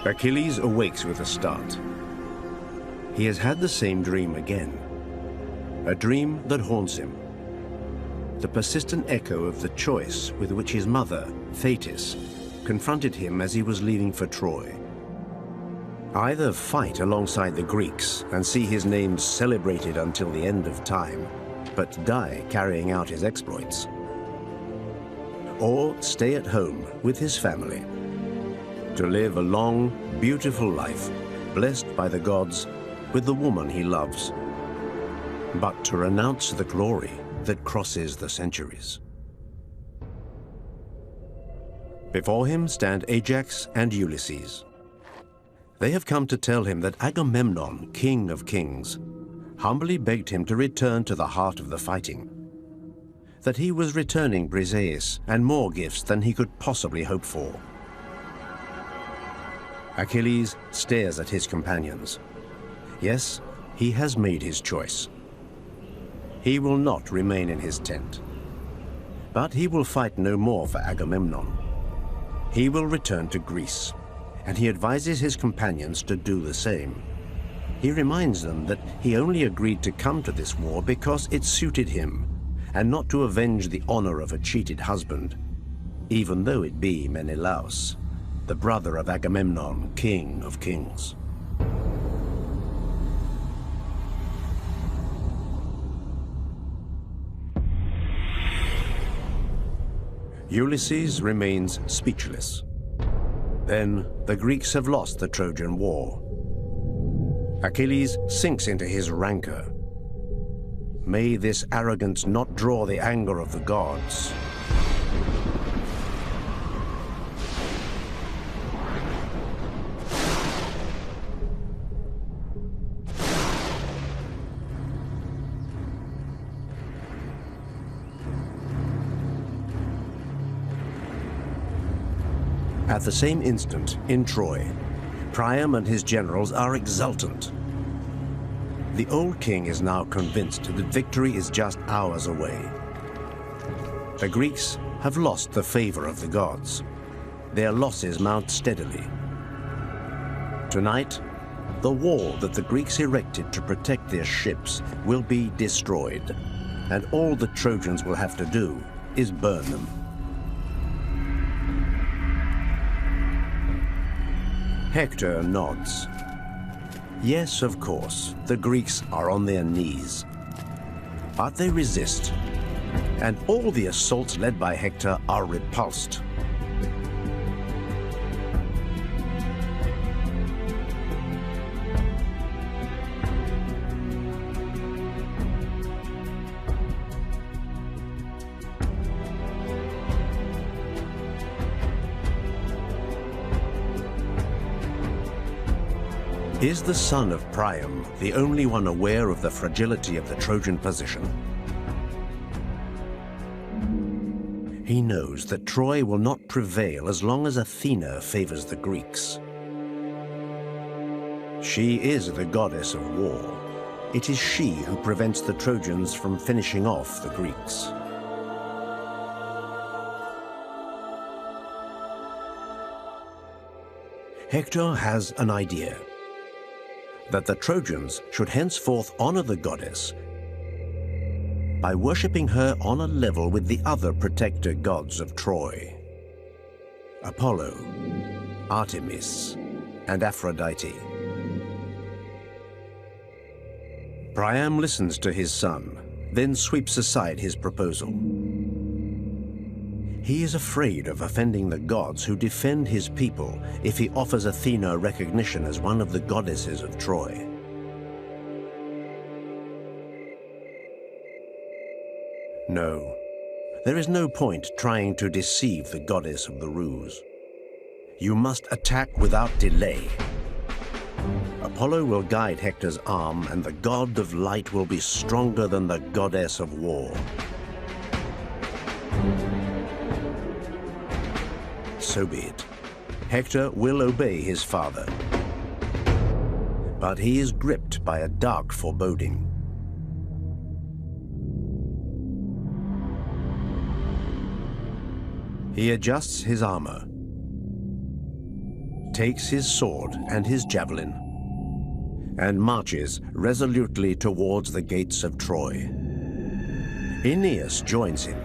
Achilles awakes with a start. He has had the same dream again. A dream that haunts him. The persistent echo of the choice with which his mother, Thetis, confronted him as he was leaving for Troy. Either fight alongside the Greeks and see his name celebrated until the end of time, but die carrying out his exploits. Or stay at home with his family, to live a long, beautiful life, blessed by the gods, with the woman he loves, but to renounce the glory that crosses the centuries. Before him stand Ajax and Ulysses. They have come to tell him that Agamennone, king of kings, humbly begged him to return to the heart of the fighting, that he was returning Briseis and more gifts than he could possibly hope for. Achilles stares at his companions. Yes, he has made his choice. He will not remain in his tent, but he will fight no more for Agamemnon. He will return to Greece, and he advises his companions to do the same. He reminds them that he only agreed to come to this war because it suited him, and not to avenge the honor of a cheated husband, even though it be Menelaus, the brother of Agamemnon, king of kings. Ulysses remains speechless. Then the Greeks have lost the Trojan War. Achilles sinks into his rancor. May this arrogance not draw the anger of the gods. At the same instant, in Troy, Priam and his generals are exultant. The old king is now convinced that victory is just hours away. The Greeks have lost the favor of the gods. Their losses mount steadily. Tonight, the wall that the Greeks erected to protect their ships will be destroyed, and all the Trojans will have to do is burn them. Hector nods. Yes, of course, the Greeks are on their knees. But they resist, and all the assaults led by Hector are repulsed. Is the son of Priam the only one aware of the fragility of the Trojan position? He knows that Troy will not prevail as long as Athena favors the Greeks. She is the goddess of war. It is she who prevents the Trojans from finishing off the Greeks. Hector has an idea. That the Trojans should henceforth honor the goddess by worshipping her on a level with the other protector gods of Troy: Apollo, Artemis, and Aphrodite. Priam listens to his son, then sweeps aside his proposal. He is afraid of offending the gods who defend his people if he offers Athena recognition as one of the goddesses of Troy. No, there is no point trying to deceive the goddess of the ruse. You must attack without delay. Apollo will guide Hector's arm, and the god of light will be stronger than the goddess of war. So be it. Hector will obey his father. But he is gripped by a dark foreboding. He adjusts his armor, takes his sword and his javelin and marches resolutely towards the gates of Troy. Aeneas joins him.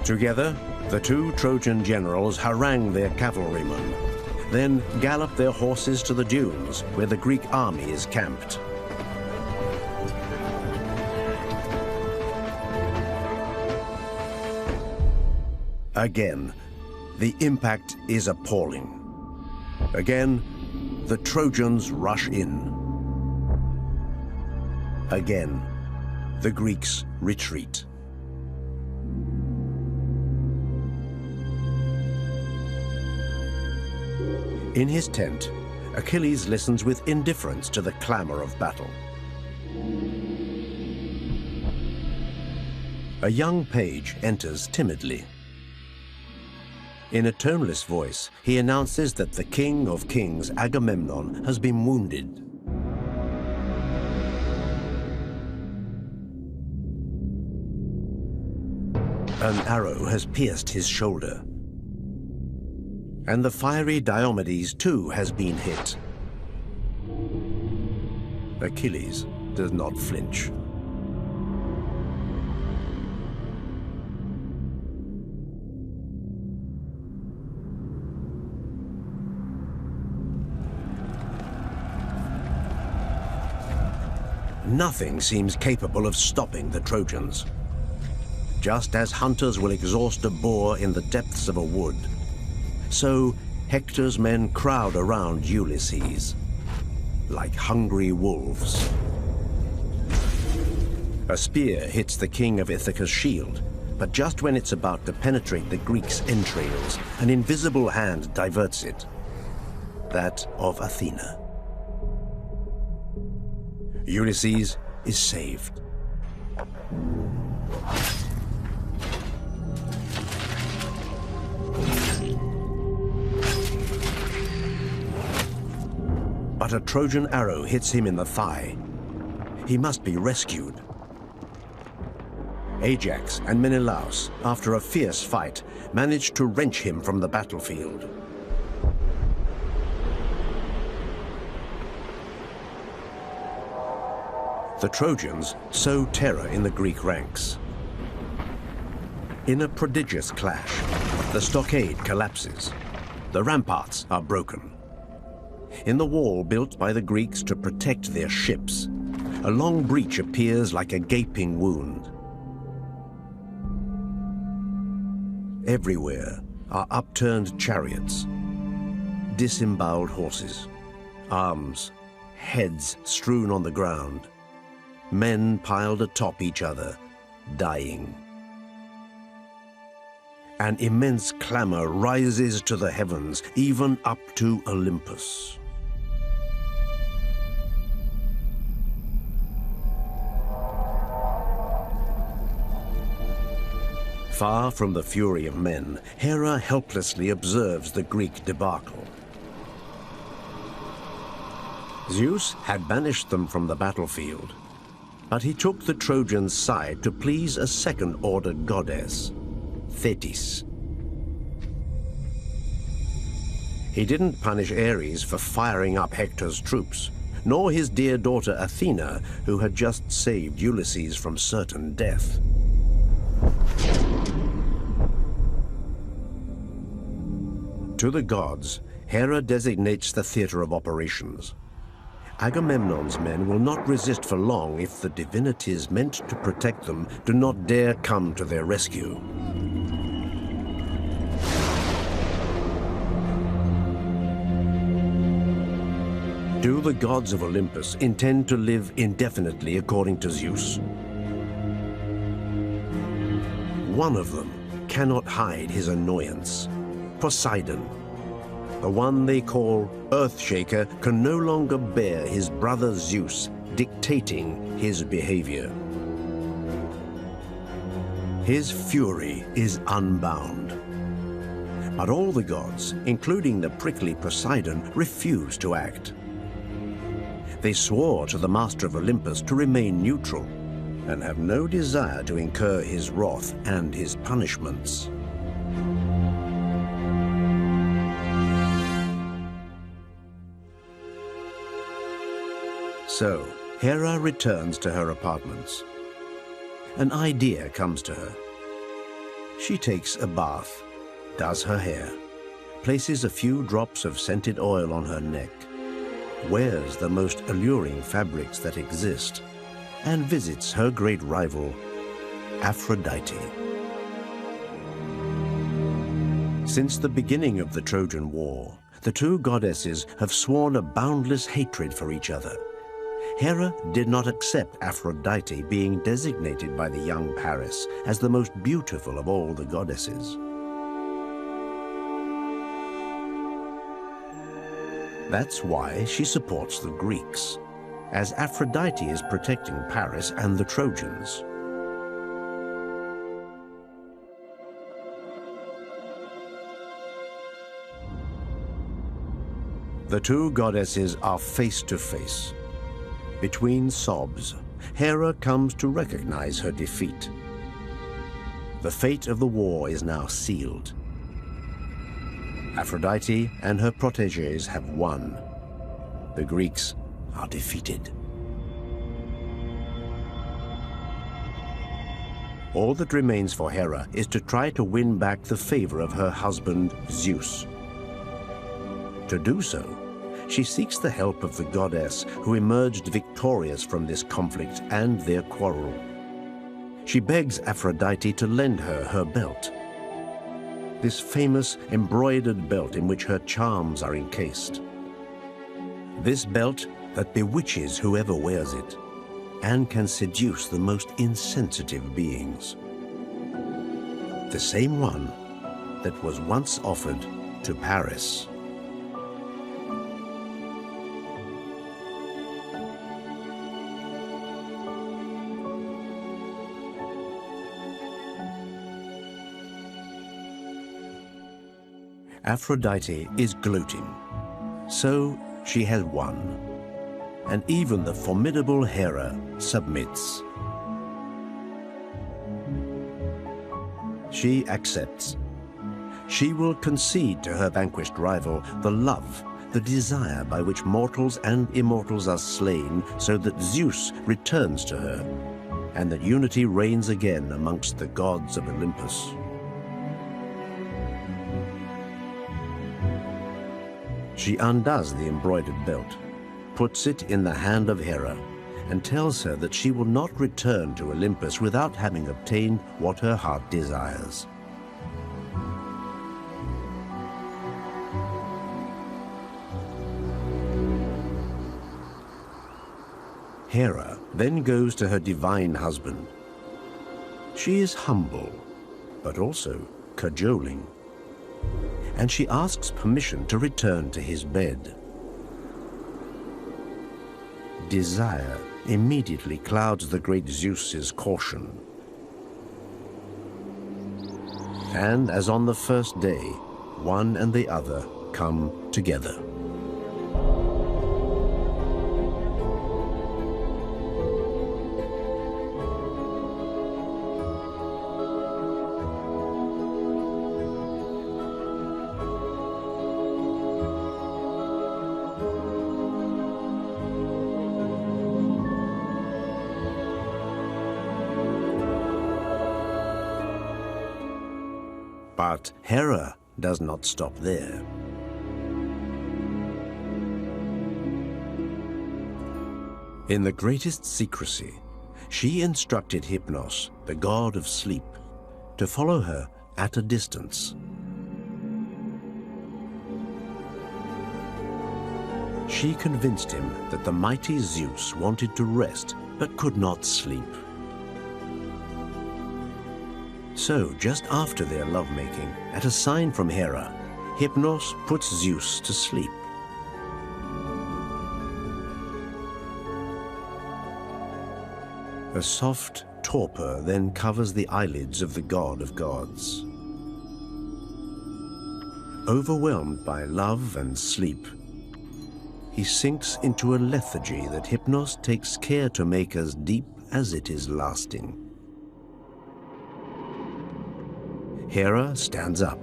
Together, the two Trojan generals harangue their cavalrymen, then gallop their horses to the dunes where the Greek army is camped. Again, the impact is appalling. Again, the Trojans rush in. Again, the Greeks retreat. In his tent, Achilles listens with indifference to the clamor of battle. A young page enters timidly. In a toneless voice, he announces that the king of kings, Agamennone, has been wounded. An arrow has pierced his shoulder. And the fiery Diomedes too has been hit. Achilles does not flinch. Nothing seems capable of stopping the Trojans. Just as hunters will exhaust a boar in the depths of a wood, so Hector's men crowd around Ulysses, like hungry wolves. A spear hits the king of Ithaca's shield, but just when it's about to penetrate the Greek's entrails, an invisible hand diverts it, that of Athena. Ulysses is saved. But a Trojan arrow hits him in the thigh. He must be rescued. Ajax and Menelaus, after a fierce fight, manage to wrench him from the battlefield. The Trojans sow terror in the Greek ranks. In a prodigious clash, the stockade collapses. The ramparts are broken. In the wall built by the Greeks to protect their ships, a long breach appears like a gaping wound. Everywhere are upturned chariots, disemboweled horses, arms, heads strewn on the ground, men piled atop each other, dying. An immense clamor rises to the heavens, even up to Olympus. Far from the fury of men, Hera helplessly observes the Greek debacle. Zeus had banished them from the battlefield, but he took the Trojans' side to please a second-order goddess, Thetis. He didn't punish Ares for firing up Hector's troops, nor his dear daughter Athena, who had just saved Ulysses from certain death. To the gods, Hera designates the theater of operations. Agamemnon's men will not resist for long if the divinities meant to protect them do not dare come to their rescue. Do the gods of Olympus intend to live indefinitely according to Zeus? One of them cannot hide his annoyance. Poseidon, the one they call Earthshaker, can no longer bear his brother Zeus dictating his behavior. His fury is unbound. But all the gods, including the prickly Poseidon, refuse to act. They swore to the master of Olympus to remain neutral and have no desire to incur his wrath and his punishments. So, Hera returns to her apartments. An idea comes to her. She takes a bath, does her hair, places a few drops of scented oil on her neck, wears the most alluring fabrics that exist, and visits her great rival, Aphrodite. Since the beginning of the Trojan War, the two goddesses have sworn a boundless hatred for each other. Hera did not accept Aphrodite being designated by the young Paris as the most beautiful of all the goddesses. That's why she supports the Greeks, as Aphrodite is protecting Paris and the Trojans. The two goddesses are face to face. Between sobs, Hera comes to recognize her defeat. The fate of the war is now sealed. Aphrodite and her protégés have won. The Greeks are defeated. All that remains for Hera is to try to win back the favor of her husband, Zeus. To do so, she seeks the help of the goddess who emerged victorious from this conflict and their quarrel. She begs Aphrodite to lend her her belt. This famous embroidered belt in which her charms are encased. This belt that bewitches whoever wears it and can seduce the most insensitive beings. The same one that was once offered to Paris. Aphrodite is gloating, so she has won, and even the formidable Hera submits. She accepts. She will concede to her vanquished rival the love, the desire by which mortals and immortals are slain, so that Zeus returns to her, and that unity reigns again amongst the gods of Olympus. She undoes the embroidered belt, puts it in the hand of Hera, and tells her that she will not return to Olympus without having obtained what her heart desires. Hera then goes to her divine husband. She is humble, but also cajoling, and she asks permission to return to his bed. Desire immediately clouds the great Zeus's caution. And as on the first day, one and the other come together. But Hera does not stop there. In the greatest secrecy, she instructed Hypnos, the god of sleep, to follow her at a distance. She convinced him that the mighty Zeus wanted to rest but could not sleep. So, just after their lovemaking, at a sign from Hera, Hypnos puts Zeus to sleep. A soft torpor then covers the eyelids of the god of gods. Overwhelmed by love and sleep, he sinks into a lethargy that Hypnos takes care to make as deep as it is lasting. Hera stands up.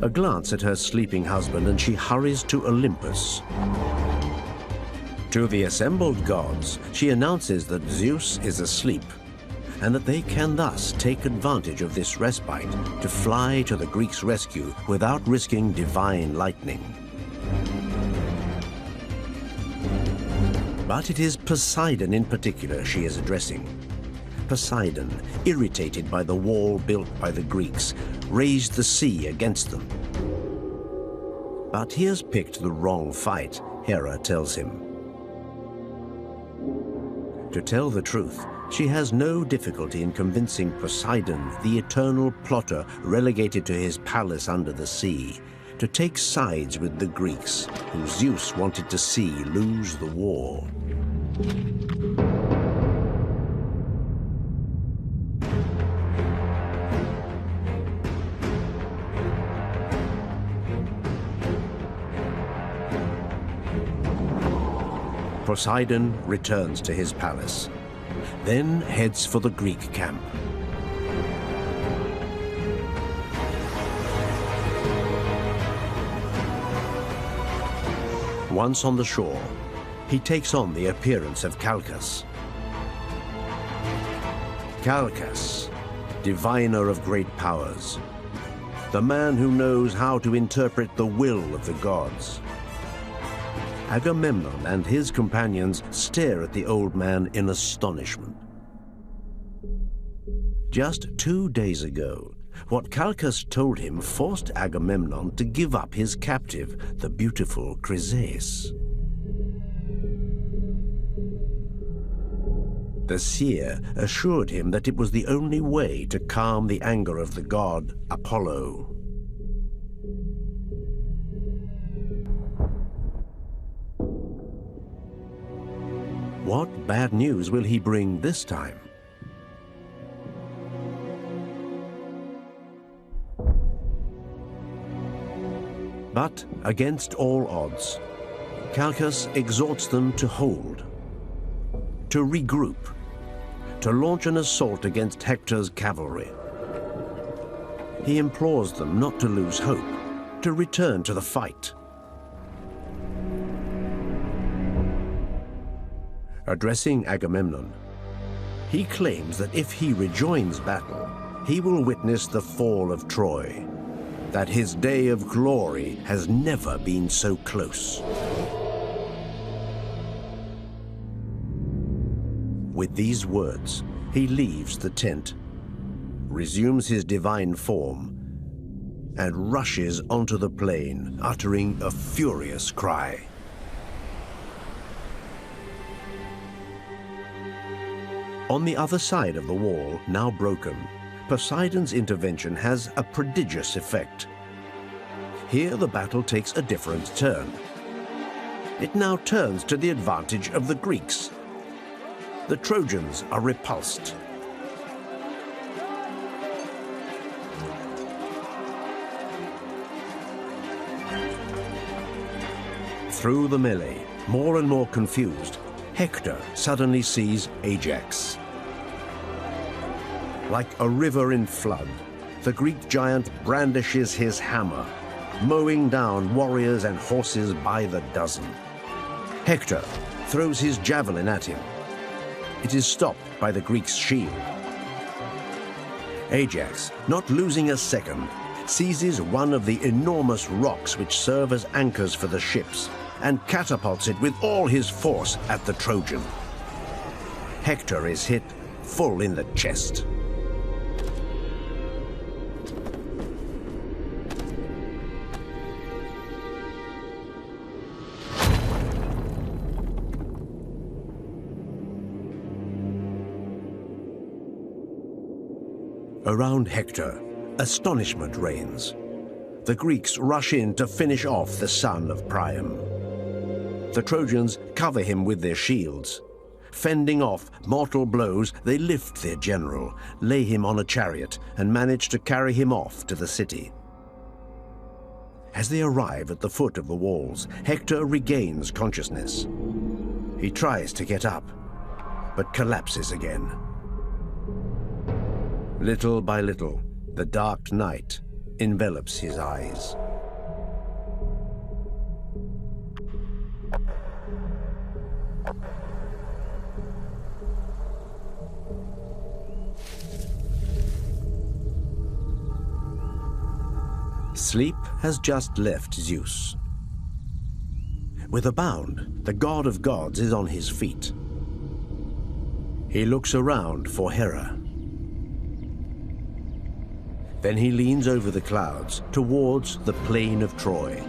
A glance at her sleeping husband and she hurries to Olympus. To the assembled gods, she announces that Zeus is asleep and that they can thus take advantage of this respite to fly to the Greeks' rescue without risking divine lightning. But it is Poseidon in particular she is addressing. Poseidon, irritated by the wall built by the Greeks, raised the sea against them. But he has picked the wrong fight, Hera tells him. To tell the truth, she has no difficulty in convincing Poseidon, the eternal plotter relegated to his palace under the sea, to take sides with the Greeks, who Zeus wanted to see lose the war. Poseidon returns to his palace, then heads for the Greek camp. Once on the shore, he takes on the appearance of Calchas. Calchas, diviner of great powers, the man who knows how to interpret the will of the gods. Agamemnon and his companions stare at the old man in astonishment. Just 2 days ago, what Calchas told him forced Agamemnon to give up his captive, the beautiful Chryseis. The seer assured him that it was the only way to calm the anger of the god Apollo. What bad news will he bring this time? But against all odds, Calchas exhorts them to hold, to regroup, to launch an assault against Hector's cavalry. He implores them not to lose hope, to return to the fight. Addressing Agamemnon, he claims that if he rejoins battle, he will witness the fall of Troy, that his day of glory has never been so close. With these words, he leaves the tent, resumes his divine form, and rushes onto the plain, uttering a furious cry. On the other side of the wall, now broken, Poseidon's intervention has a prodigious effect. Here the battle takes a different turn. It now turns to the advantage of the Greeks. The Trojans are repulsed. Through the melee, more and more confused, Hector suddenly sees Aiace. Like a river in flood, the Greek giant brandishes his hammer, mowing down warriors and horses by the dozen. Hector throws his javelin at him. It is stopped by the Greek's shield. Aiace, not losing a second, seizes one of the enormous rocks which serve as anchors for the ships and catapults it with all his force at the Trojan. Hector is hit full in the chest. Around Hector, astonishment reigns. The Greeks rush in to finish off the son of Priam. The Trojans cover him with their shields. Fending off mortal blows, they lift their general, lay him on a chariot, and manage to carry him off to the city. As they arrive at the foot of the walls, Hector regains consciousness. He tries to get up, but collapses again. Little by little, The dark night envelops his eyes. Sleep has just left Zeus. With a bound, the god of gods is on his feet. He looks around for Hera. Then he leans over the clouds towards the plain of Troy.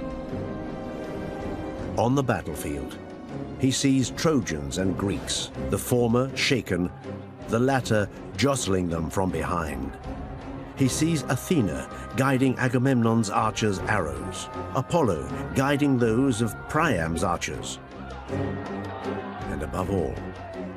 On the battlefield, he sees Trojans and Greeks, the former shaken, the latter jostling them from behind. He sees Athena guiding Agamemnon's archers' arrows, Apollo guiding those of Priam's archers. And above all,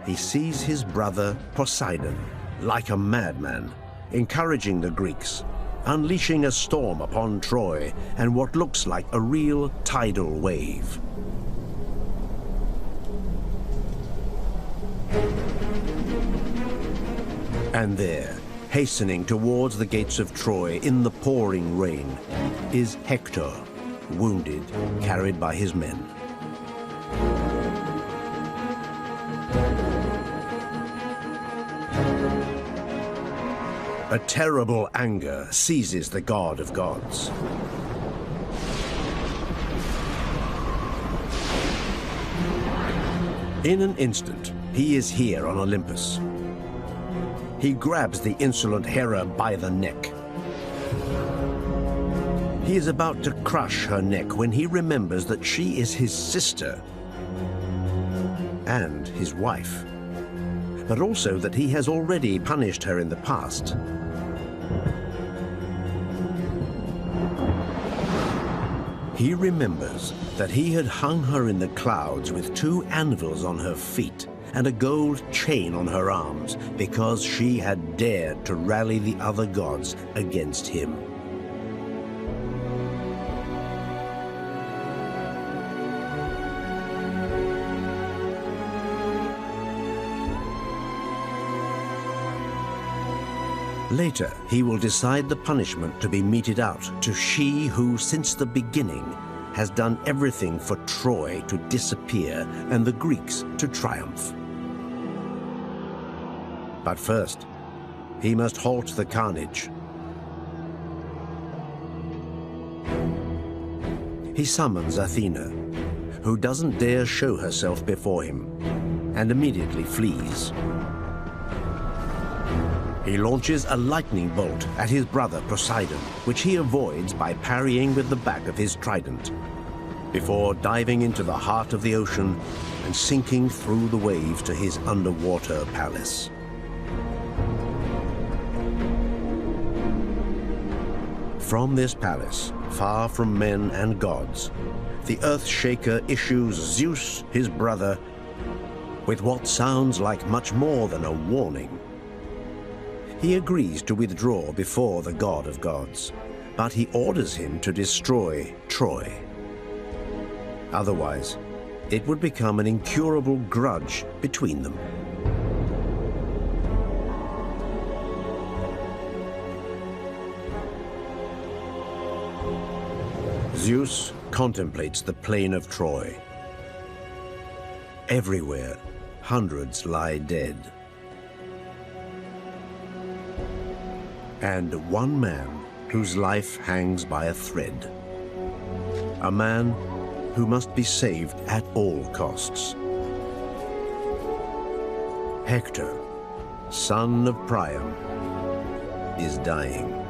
he sees his brother Poseidon, like a madman, encouraging the Greeks, unleashing a storm upon Troy and what looks like a real tidal wave. And there, hastening towards the gates of Troy in the pouring rain, is Hector, wounded, carried by his men. A terrible anger seizes the god of gods. In an instant, he is here on Olympus. He grabs the insolent Hera by the neck. He is about to crush her neck when he remembers that she is his sister and his wife, but also that he has already punished her in the past. He remembers that he had hung her in the clouds with 2 anvils on her feet and a gold chain on her arms because she had dared to rally the other gods against him. Later, he will decide the punishment to be meted out to she who, since the beginning, has done everything for Troy to disappear and the Greeks to triumph. But first, he must halt the carnage. He summons Athena, who doesn't dare show herself before him, and immediately flees. He launches a lightning bolt at his brother Poseidon, which he avoids by parrying with the back of his trident, before diving into the heart of the ocean and sinking through the waves to his underwater palace. From this palace, far from men and gods, the Earth-shaker issues Zeus, his brother, with what sounds like much more than a warning. He agrees to withdraw before the god of gods, but he orders him to destroy Troy. Otherwise, it would become an incurable grudge between them. Zeus contemplates the plain of Troy. Everywhere, hundreds lie dead. And one man whose life hangs by a thread. A man who must be saved at all costs. Hector, son of Priam, is dying.